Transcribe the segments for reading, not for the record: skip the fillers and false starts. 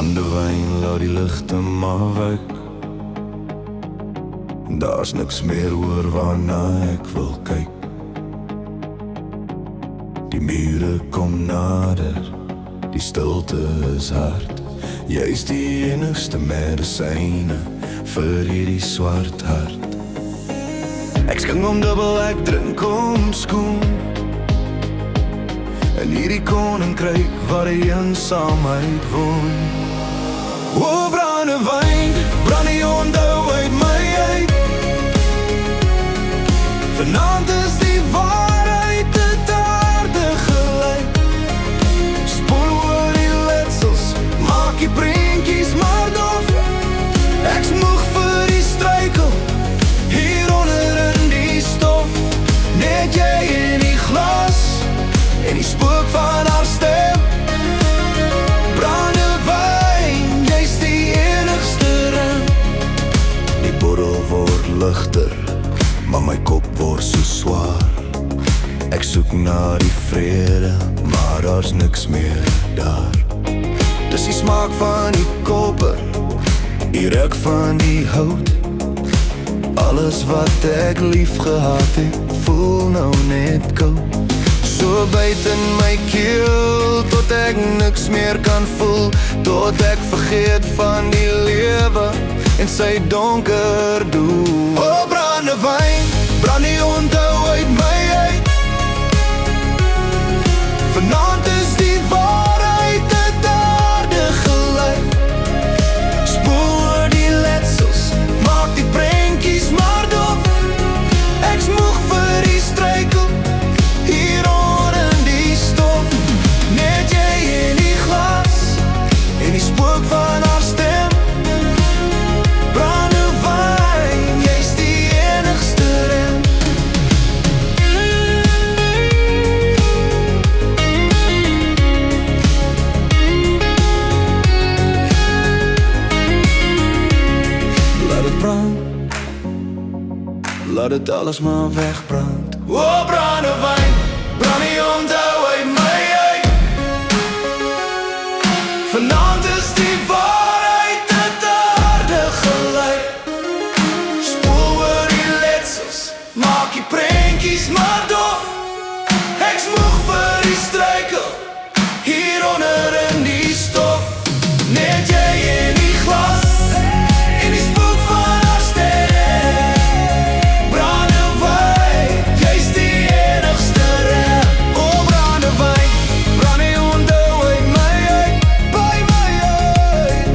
Brandewyn, laat die ligte maar wyk. Daar's niks meer oor waarna ek wil kyk. Die mure kom nader, die stilte is hard. Jy's die enigste medisyne vir hierdie swart hart. Ek skink om dubbel, ek drink om skoon. In hierdie koninkryk waar die eensaamheid woon. O, brandewyn, brand die onthou uit my uit. Vanaand is die waarheid het aarde gelyk. Spoel oor die letsels, maak die prentjies maar dof. Ek's moeg vir die struikel, hieronder in die stof. Net jy in die glas, en die spook van haar stem. Brandewyn, jy's die enigste rem. Die bottel word ligter, maar my kop word so swaar. Ek soek na die vrede, maar daar's niks meer daar. Dis die smaak van die koper, die reuk van die hout. Alles wat ek lief gehad het, voel nou net koud. So byt in my keel, tot ek niks meer kan voel. Tot ek vergeet van die lewe en sy donker doel. O, brandewyn, brand die onthou uit my uit. Vanaand is die waarheid het aarde gelyk. Spoel oor die letsels, maak die prentjies maar dof. Ek's moeg vir die struikel, hieronder in die stof. Net jy in die glas, en die spook van haar stem. Brandewyn, jy's die enigste rem. Laat het brand, laat het alles maar wegbrand. O, brandewyn, brand die onthou uit my uit. Vanaand is die waarheid het aarde gelyk. Spoel oor die letsels, maak die prentjies maar dof. Ek's moeg vir die struikel, hieronder in die stof. Net jy in die glas, en die spook van haar stem. Brandewyn, jy's die enigste rem. O, brandewyn, brand die onthou uit my uit, by my uit.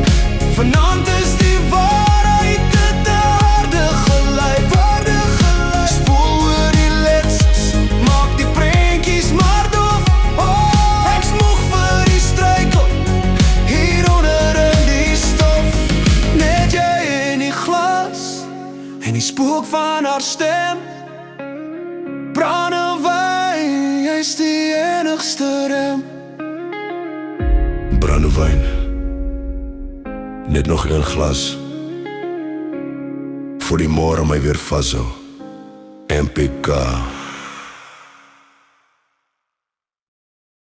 Vanaand is die waarheid het aarde gelyk. Spoel oor die letsels, maak die prentjies maar dof. Ek's moeg vir die struikel, hieronder in die stof. Net jy in die glas, en die spook van haar stem. Brandewyn, jy's die enigste rem. Brandewyn, net nog een glas, voor die môre my weer vashou. MPK